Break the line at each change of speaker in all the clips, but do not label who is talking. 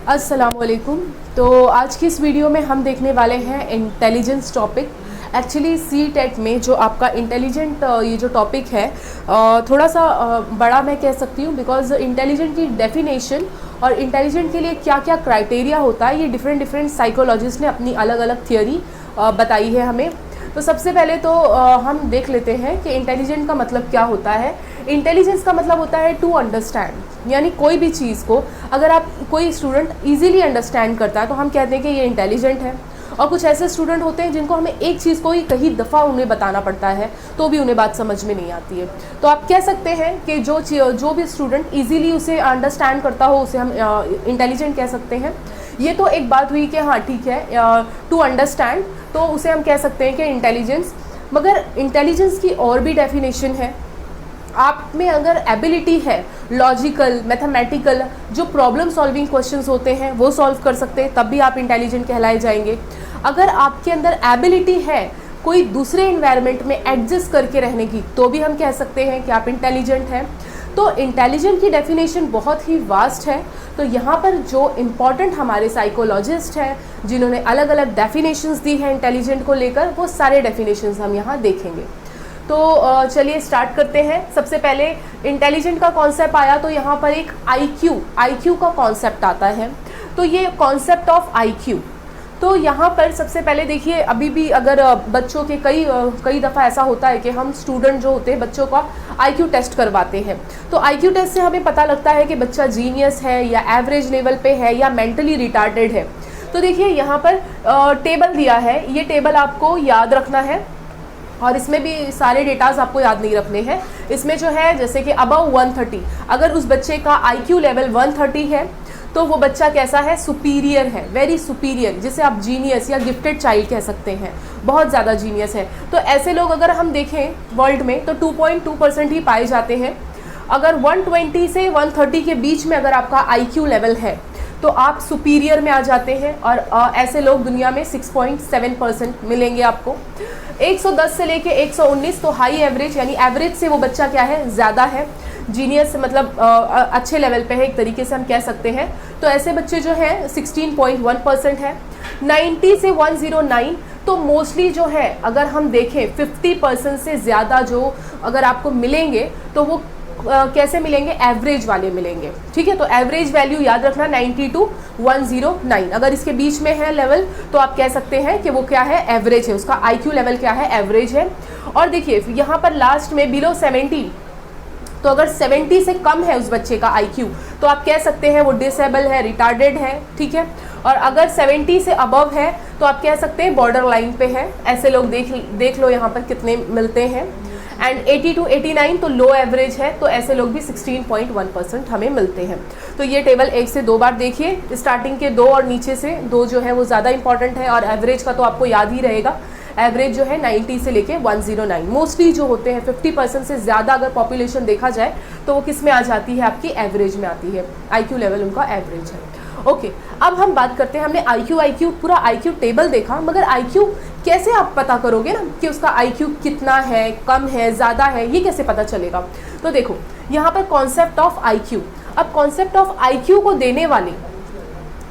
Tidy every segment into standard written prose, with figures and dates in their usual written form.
अस्सलामुअलैकुम। तो आज की इस वीडियो में हम देखने वाले हैं intelligence topic. Actually CTET में जो आपका इंटेलिजेंट ये जो टॉपिक है थोड़ा सा बड़ा मैं कह सकती हूँ, बिकॉज इंटेलिजेंट की डेफिनेशन और इंटेलिजेंट के लिए क्या क्या क्राइटेरिया होता है ये डिफरेंट साइकोलॉजिस्ट ने अपनी अलग अलग थियोरी बताई है हमें। तो सबसे पहले तो हम देख लेते हैं कि इंटेलिजेंट का मतलब क्या होता है। इंटेलिजेंस का मतलब होता है टू अंडरस्टैंड, यानी कोई भी चीज़ को अगर आप कोई स्टूडेंट इजीली अंडरस्टैंड करता है तो हम कहते हैं कि ये इंटेलिजेंट है। और कुछ ऐसे स्टूडेंट होते हैं जिनको हमें एक चीज़ को ही कई दफ़ा उन्हें बताना पड़ता है तो भी उन्हें बात समझ में नहीं आती है। तो आप कह सकते हैं कि जो भी स्टूडेंट इजीली उसे अंडरस्टैंड करता हो उसे हम इंटेलिजेंट कह सकते हैं। ये तो एक बात हुई कि हाँ ठीक है, टू अंडरस्टैंड, तो उसे हम कह सकते हैं कि इंटेलिजेंस। मगर इंटेलिजेंस की और भी डेफिनेशन है। आप में अगर एबिलिटी है लॉजिकल, मैथमेटिकल, जो प्रॉब्लम सॉल्विंग क्वेश्चंस होते हैं वो सॉल्व कर सकते हैं, तब भी आप इंटेलिजेंट कहलाए जाएंगे। अगर आपके अंदर एबिलिटी है कोई दूसरे इन्वायरमेंट में एडजस्ट करके रहने की, तो भी हम कह सकते हैं कि आप इंटेलिजेंट हैं। तो इंटेलिजेंट की डेफिनेशन बहुत ही वास्ट है। तो यहाँ पर जो इम्पॉर्टेंट हमारे साइकोलॉजिस्ट हैं जिन्होंने अलग अलग डेफिनेशंस दी हैं इंटेलिजेंट को लेकर, वो सारे डेफिनेशंस हम यहाँ देखेंगे। तो चलिए स्टार्ट करते हैं। सबसे पहले इंटेलिजेंट का कॉन्सेप्ट आया तो यहाँ पर एक आईक्यू का कॉन्सेप्ट आता है। तो ये कॉन्सेप्ट ऑफ आईक्यू, तो यहाँ पर सबसे पहले देखिए, अभी भी अगर बच्चों के कई दफ़ा ऐसा होता है कि हम स्टूडेंट जो होते हैं बच्चों का आईक्यू टेस्ट करवाते हैं। तो आईक्यू टेस्ट से हमें पता लगता है कि बच्चा जीनियस है या एवरेज लेवल पे है या मेंटली रिटार्डेड है। तो देखिए यहाँ पर टेबल दिया है, ये टेबल आपको याद रखना है और इसमें भी सारे डेटाज आपको याद नहीं रखने हैं। इसमें जो है जैसे कि अबव 130, अगर उस बच्चे का आईक्यू लेवल 130 है तो वो बच्चा कैसा है, सुपीरियर है, वेरी सुपीरियर, जिसे आप जीनियस या गिफ्टेड चाइल्ड कह सकते हैं, बहुत ज़्यादा जीनियस है। तो ऐसे लोग अगर हम देखें वर्ल्ड में तो 2.2% ही पाए जाते हैं। अगर 120 से 130 के बीच में अगर आपका आईक्यू लेवल है तो आप सुपीरियर में आ जाते हैं, और ऐसे लोग दुनिया में 6.7% मिलेंगे आपको। 110 से लेके 119 तो हाई एवरेज, यानी एवरेज से वो बच्चा क्या है, ज़्यादा है, जीनियस मतलब अच्छे लेवल पे है एक तरीके से हम कह सकते हैं। तो ऐसे बच्चे जो हैं 16.1% है। 90 से 109 तो मोस्टली जो है अगर हम देखें 50% से ज़्यादा जो अगर आपको मिलेंगे तो वो कैसे मिलेंगे, एवरेज वाले मिलेंगे। ठीक है, तो एवरेज वैल्यू याद रखना 90 to 109। अगर इसके बीच में है लेवल तो आप कह सकते हैं कि वो क्या है, एवरेज है, उसका आईक्यू लेवल क्या है, एवरेज है। और देखिए यहाँ पर लास्ट में बिलो 70, तो अगर 70 से कम है उस बच्चे का आईक्यू तो आप कह सकते हैं वो डिसेबल है, रिटार्डेड है। ठीक है, और अगर 70 से अबव है तो आप कह सकते हैं बॉर्डर लाइन पे है। ऐसे लोग देख लो यहाँ पर कितने मिलते हैं। एंड 80 to 89 तो लो एवरेज है, तो ऐसे लोग भी 16.1% हमें मिलते हैं। तो ये टेबल एक से दो बार देखिए, स्टार्टिंग के दो और नीचे से दो जो है वो ज़्यादा इंपॉर्टेंट है, और एवरेज का तो आपको याद ही रहेगा। एवरेज जो है 90 से लेके 109, मोस्टली जो होते हैं 50% से ज़्यादा अगर पॉपुलेशन देखा जाए तो वो किस में आ जाती है, आपकी एवरेज में आती है, आईक्यू लेवल उनका एवरेज है। ओके, अब हम बात करते हैं, हमने आईक्यू पूरा आईक्यू टेबल देखा, मगर आईक्यू कैसे आप पता करोगे ना कि उसका आईक्यू कितना है, कम है, ज़्यादा है, ये कैसे पता चलेगा। तो देखो यहाँ पर कॉन्सेप्ट ऑफ आईक्यू। अब कॉन्सेप्ट ऑफ आईक्यू को देने वाले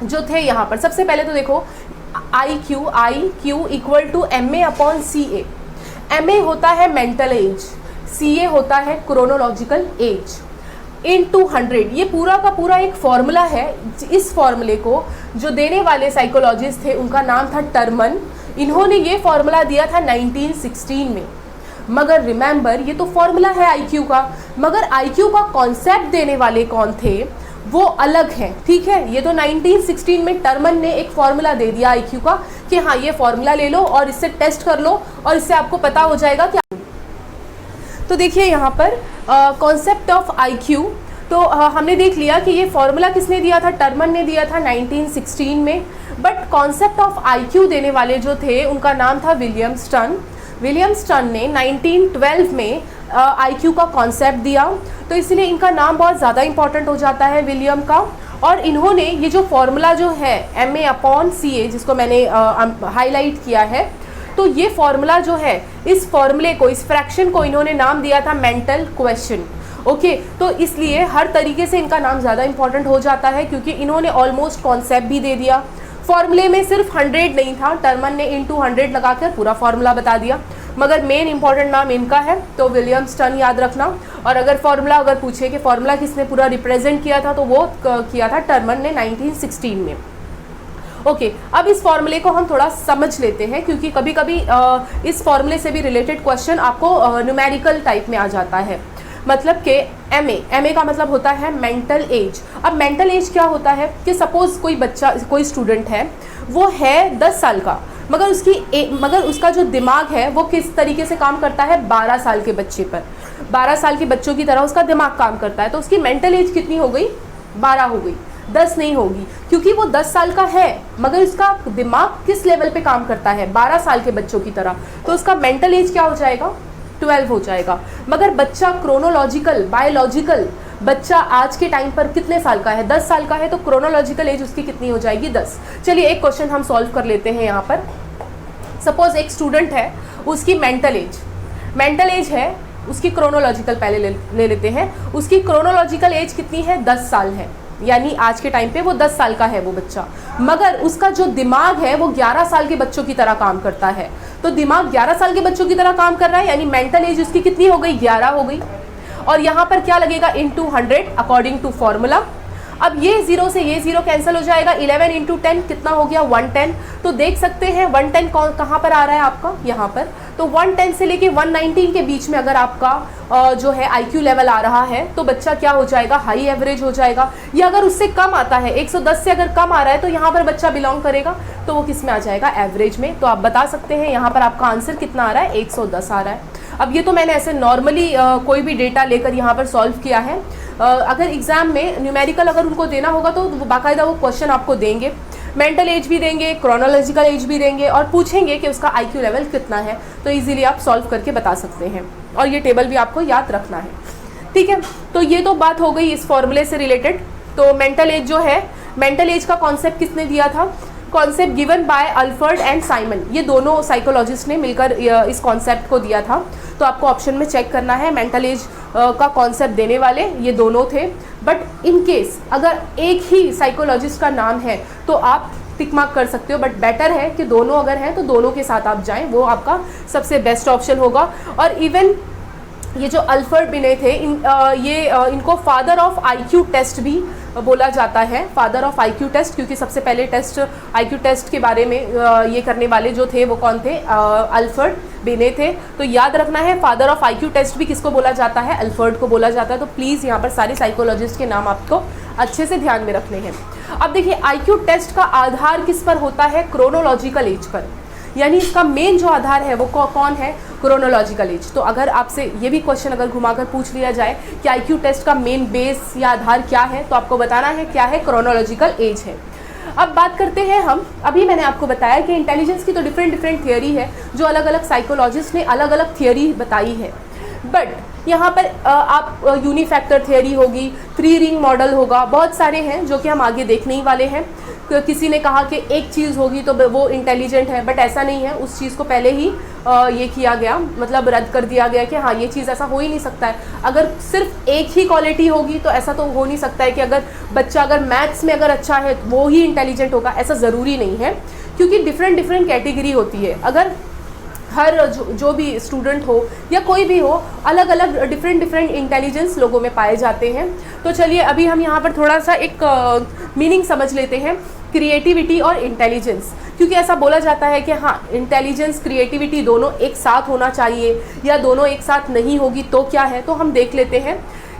जो थे यहाँ पर, सबसे पहले तो देखो IQ equal to MA/CA। MA होता है मेंटल एज, CA होता है क्रोनोलॉजिकल एज, इनटू 100। ये पूरा का पूरा एक फॉर्मूला है। इस फॉर्मूले को जो देने वाले साइकोलॉजिस्ट थे उनका नाम था टर्मन। इन्होंने ये फॉर्मूला दिया था 1916 में। मगर रिमेंबर ये तो फॉर्मूला है आईक्यू का, मगर आईक्यू का कॉन्सेप्ट देने वाले कौन थे वो अलग हैं। ठीक है, ये तो 1916 में टर्मन ने एक फॉर्मूला दे दिया आईक्यू का कि हाँ ये फॉर्मूला ले लो और इससे टेस्ट कर लो और इससे आपको पता हो जाएगा क्या। तो देखिए यहाँ पर कॉन्सेप्ट ऑफ आईक्यू, तो हमने देख लिया कि ये फॉर्मूला किसने दिया था, टर्मन ने दिया था 1916 में। बट कॉन्सेप्ट ऑफ आईक्यू देने वाले जो थे उनका नाम था विलियम स्टर्न। विलियम स्टर्न ने 1912 में आईक्यू का कॉन्सेप्ट दिया, तो इसलिए इनका नाम बहुत ज़्यादा इंपॉर्टेंट हो जाता है विलियम का। और इन्होंने ये जो फॉर्मूला जो है MA/CA जिसको मैंने हाईलाइट किया है, तो ये फॉर्मूला जो है, इस फॉर्मूले को, इस फ्रैक्शन को इन्होंने नाम दिया था मेंटल क्वेश्चन। ओके, तो इसलिए हर तरीके से इनका नाम ज़्यादा इंपॉर्टेंट हो जाता है, क्योंकि इन्होंने ऑलमोस्ट कॉन्सेप्ट भी दे दिया। फॉर्मूले में सिर्फ 100 नहीं था, टर्मन ने इंटू 100 लगाकर पूरा फॉर्मूला बता दिया, मगर मेन इंपॉर्टेंट नाम इनका है, तो विलियम स्टर्न याद रखना। और अगर फॉर्मूला अगर पूछे कि फॉर्मूला किसने पूरा रिप्रेजेंट किया था, तो वो किया था टर्मन ने 1916 में। ओके, अब इस फॉर्मूले को हम थोड़ा समझ लेते हैं, क्योंकि कभी कभी इस फॉर्मूले से भी रिलेटेड क्वेश्चन आपको न्यूमेरिकल टाइप में आ जाता है। मतलब कि एम ए का मतलब होता है मेंटल एज। अब मेंटल एज क्या होता है कि सपोज कोई बच्चा, कोई स्टूडेंट है, वो है 10 साल का, मगर उसका जो दिमाग है वो किस तरीके से काम करता है, 12 साल के बच्चे पर, 12 साल के बच्चों की तरह उसका दिमाग काम करता है। तो उसकी मेंटल एज कितनी हो गई, 12 हो गई, 10 नहीं होगी, क्योंकि वो 10 साल का है मगर उसका दिमाग किस लेवल पे काम करता है, 12 साल के बच्चों की तरह, तो उसका मेंटल एज क्या हो जाएगा, 12 हो जाएगा। मगर बच्चा क्रोनोलॉजिकल, बायोलॉजिकल बच्चा आज के टाइम पर कितने साल का है, 10 साल का है, तो क्रोनोलॉजिकल एज उसकी कितनी हो जाएगी, 10। चलिए एक क्वेश्चन हम सॉल्व कर लेते हैं यहाँ पर। सपोज एक स्टूडेंट है, उसकी मेंटल एज है, उसकी क्रोनोलॉजिकल पहले ले लेते हैं, उसकी क्रोनोलॉजिकल एज कितनी है, 10 साल है, यानी आज के टाइम पे वो 10 साल का है वो बच्चा, मगर उसका जो दिमाग है वो 11 साल के बच्चों की तरह काम करता है। तो दिमाग 11 साल के बच्चों की तरह काम कर रहा है, यानी मेंटल एज उसकी कितनी हो गई, 11 हो गई। और यहाँ पर क्या लगेगा, इंटू 100 अकॉर्डिंग टू फॉर्मूला। अब ये 0 से ये 0 कैंसिल हो जाएगा, 11 इंटू 10 कितना हो गया, 110। तो देख सकते हैं 110 कहाँ पर आ रहा है आपका, यहाँ पर। तो 110 से लेके 119 के बीच में अगर आपका जो है IQ लेवल आ रहा है, तो बच्चा क्या हो जाएगा, हाई एवरेज हो जाएगा। या अगर उससे कम आता है, 110 से अगर कम आ रहा है, तो यहाँ पर बच्चा बिलोंग करेगा, तो वो किस में आ जाएगा, एवरेज में। तो आप बता सकते हैं यहाँ पर आपका आंसर कितना आ रहा है, 110 आ रहा है। अब ये तो मैंने ऐसे नॉर्मली कोई भी डेटा लेकर यहाँ पर सॉल्व किया है। अगर एग्जाम में न्यूमेरिकल अगर उनको देना होगा तो बाकायदा वो क्वेश्चन आपको देंगे, मेंटल एज भी देंगे, क्रोनोलॉजिकल एज भी देंगे, और पूछेंगे कि उसका IQ लेवल कितना है। तो इजीली आप सॉल्व करके बता सकते हैं, और ये टेबल भी आपको याद रखना है, ठीक है। तो ये तो बात हो गई इस फॉर्मूले से रिलेटेड। तो मेंटल एज जो है, मेंटल एज का कॉन्सेप्ट किसने दिया था, concept given by Alfred and Simon, ये दोनों साइकोलॉजिस्ट ने मिलकर इस कॉन्सेप्ट को दिया था। तो आपको ऑप्शन में चेक करना है, मेंटल एज का कॉन्सेप्ट देने वाले ये दोनों थे। बट इन केस अगर एक ही साइकोलॉजिस्ट का नाम है तो आप टिक मार्क कर सकते हो, बट बेटर है कि दोनों अगर हैं तो दोनों के साथ आप जाएं, वो आपका सबसे बेस्ट ऑप्शन होगा। और इवन ये जो अल्फर्ड बिने थे, इनको फादर ऑफ IQ टेस्ट भी बोला जाता है, फादर ऑफ IQ टेस्ट, क्योंकि सबसे पहले टेस्ट IQ टेस्ट के बारे में ये करने वाले जो थे वो कौन थे, अल्फर्ड बिने थे। तो याद रखना है, फादर ऑफ IQ टेस्ट भी किसको बोला जाता है, अल्फर्ड को बोला जाता है। तो प्लीज़ यहाँ पर सारे साइकोलॉजिस्ट के नाम आपको अच्छे से ध्यान में रखने हैं। अब देखिए IQ टेस्ट का आधार किस पर होता है, क्रोनोलॉजिकल एज पर, यानी इसका मेन जो आधार है वो कौन है, क्रोनोलॉजिकल एज। तो अगर आपसे ये भी क्वेश्चन अगर घुमाकर पूछ लिया जाए कि IQ टेस्ट का मेन बेस या आधार क्या है, तो आपको बताना है क्या है, क्रोनोलॉजिकल एज है। अब बात करते हैं हम, अभी मैंने आपको बताया कि इंटेलिजेंस की तो डिफरेंट थियोरी है, जो अलग अलग साइकोलॉजिस्ट ने अलग अलग थियोरी बताई है। बट यहाँ पर आप यूनिफैक्टर थियोरी होगी, 3 रिंग मॉडल होगा, बहुत सारे हैं जो कि हम आगे देखने ही वाले हैं। किसी ने कहा कि एक चीज़ होगी तो वो इंटेलिजेंट है, बट ऐसा नहीं है, उस चीज़ को पहले ही ये किया गया, मतलब रद्द कर दिया गया कि हाँ ये चीज़ ऐसा हो ही नहीं सकता है। अगर सिर्फ एक ही क्वालिटी होगी तो ऐसा तो हो नहीं सकता है कि अगर बच्चा अगर मैथ्स में अगर अच्छा है वो ही इंटेलिजेंट होगा, ऐसा ज़रूरी नहीं है, क्योंकि डिफरेंट कैटेगरी होती है। अगर हर जो भी स्टूडेंट हो या कोई भी हो, अलग अलग डिफरेंट इंटेलिजेंस लोगों में पाए जाते हैं। तो चलिए अभी हम यहाँ पर थोड़ा सा एक मीनिंग समझ लेते हैं, क्रिएटिविटी और इंटेलिजेंस, क्योंकि ऐसा बोला जाता है कि हाँ इंटेलिजेंस क्रिएटिविटी दोनों एक साथ होना चाहिए, या दोनों एक साथ नहीं होगी तो क्या है। तो हम देख लेते हैं,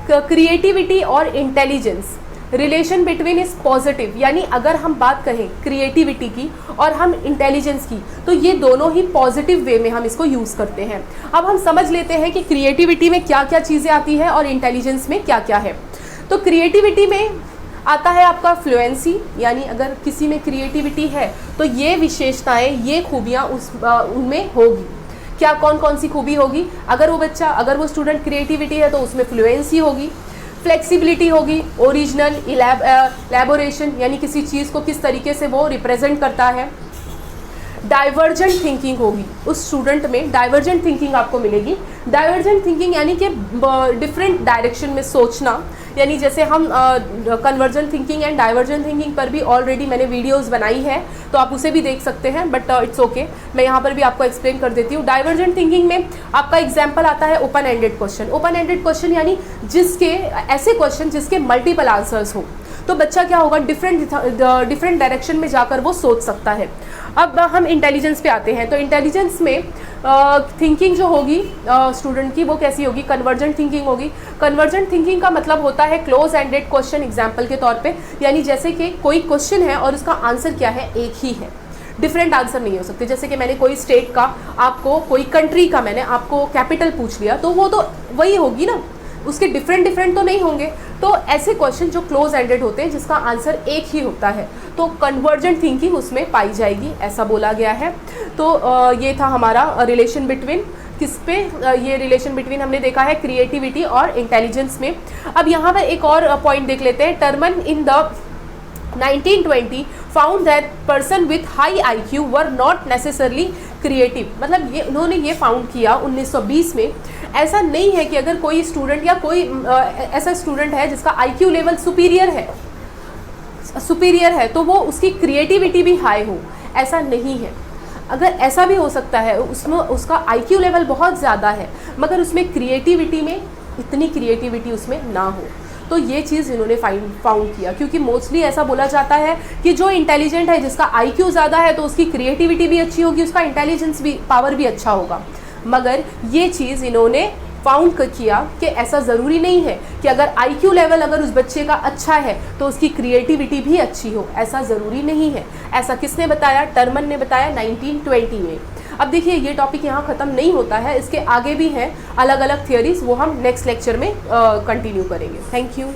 क्रिएटिविटी और intelligence relation between is positive, यानी अगर हम बात करें क्रिएटिविटी की और हम इंटेलिजेंस की, तो ये दोनों ही पॉजिटिव वे में हम इसको यूज़ करते हैं। अब हम समझ लेते हैं कि क्रिएटिविटी में क्या क्या चीज़ें आती है और इंटेलिजेंस में क्या क्या है। तो क्रिएटिविटी में आता है आपका फ्लुएंसी, यानी अगर किसी में क्रिएटिविटी है तो ये विशेषताएं, ये खूबियाँ उनमें होगी। क्या कौन कौन सी खूबी होगी, अगर वो बच्चा, अगर वो स्टूडेंट क्रिएटिविटी है तो उसमें फ्लुएंसी होगी, फ्लेक्सिबिलिटी होगी, ओरिजिनल, इलेबोरेशन, यानी किसी चीज़ को किस तरीके से वो रिप्रेजेंट करता है, डाइवर्जेंट थिंकिंग होगी, उस स्टूडेंट में डाइवर्जेंट थिंकिंग आपको मिलेगी। डाइवर्जेंट थिंकिंग यानी कि डिफरेंट डायरेक्शन में सोचना, यानी जैसे हम convergent thinking and divergent thinking पर भी ऑलरेडी मैंने वीडियोस बनाई है, तो आप उसे भी देख सकते हैं, बट इट्स ओके, मैं यहाँ पर भी आपको एक्सप्लेन कर देती हूँ। डाइवर्जेंट थिंकिंग में आपका एग्जाम्पल आता है open ended question. Open ended question यानी जिसके ऐसे क्वेश्चन जिसके मल्टीपल आंसर्स हो, तो बच्चा क्या होगा, डिफरेंट डायरेक्शन में जाकर वो सोच सकता है। अब हम इंटेलिजेंस पे आते हैं, तो इंटेलिजेंस में थिंकिंग जो होगी स्टूडेंट की वो कैसी होगी, कन्वर्जेंट थिंकिंग होगी। कन्वर्जेंट थिंकिंग का मतलब होता है क्लोज एंडेड क्वेश्चन एग्जाम्पल के तौर पे, यानी जैसे कि कोई क्वेश्चन है और उसका आंसर क्या है, एक ही है, डिफरेंट आंसर नहीं हो सकते। जैसे कि मैंने कोई स्टेट का आपको, कोई कंट्री का मैंने आपको कैपिटल पूछ लिया, तो वो तो वही होगी ना, उसके डिफरेंट तो नहीं होंगे। तो ऐसे क्वेश्चन जो क्लोज एंडेड होते हैं जिसका आंसर एक ही होता है, तो कन्वर्जेंट थिंकिंग उसमें पाई जाएगी, ऐसा बोला गया है। तो ये था हमारा रिलेशन बिटवीन, किस पे, ये रिलेशन बिटवीन हमने देखा है क्रिएटिविटी और इंटेलिजेंस में। अब यहाँ पर एक और पॉइंट देख लेते हैं। Terman in the 1920 found that person with high IQ were not necessarily creative. मतलब ये उन्होंने ये फाउंड किया 1920 में, ऐसा नहीं है कि अगर कोई स्टूडेंट या कोई ऐसा स्टूडेंट है जिसका IQ लेवल सुपीरियर है तो वो उसकी क्रिएटिविटी भी हाई हो, ऐसा नहीं है। अगर ऐसा भी हो सकता है, उसमें उसका IQ लेवल बहुत ज़्यादा है मगर उसमें क्रिएटिविटी में इतनी क्रिएटिविटी उसमें ना हो, तो ये चीज़ इन्होंने फाउंड किया। क्योंकि मोस्टली ऐसा बोला जाता है कि जो इंटेलिजेंट है, जिसका IQ ज़्यादा है, तो उसकी क्रिएटिविटी भी अच्छी होगी, उसका इंटेलिजेंस भी, पावर भी अच्छा होगा। मगर ये चीज़ इन्होंने फाउंड किया कि ऐसा ज़रूरी नहीं है कि अगर IQ लेवल अगर उस बच्चे का अच्छा है तो उसकी क्रिएटिविटी भी अच्छी हो, ऐसा ज़रूरी नहीं है। ऐसा किसने बताया, टर्मन ने बताया 1920 में। अब देखिए ये टॉपिक यहाँ ख़त्म नहीं होता है, इसके आगे भी हैं अलग अलग थियरीज, वो हम नेक्स्ट लेक्चर में कंटिन्यू करेंगे। Thank you.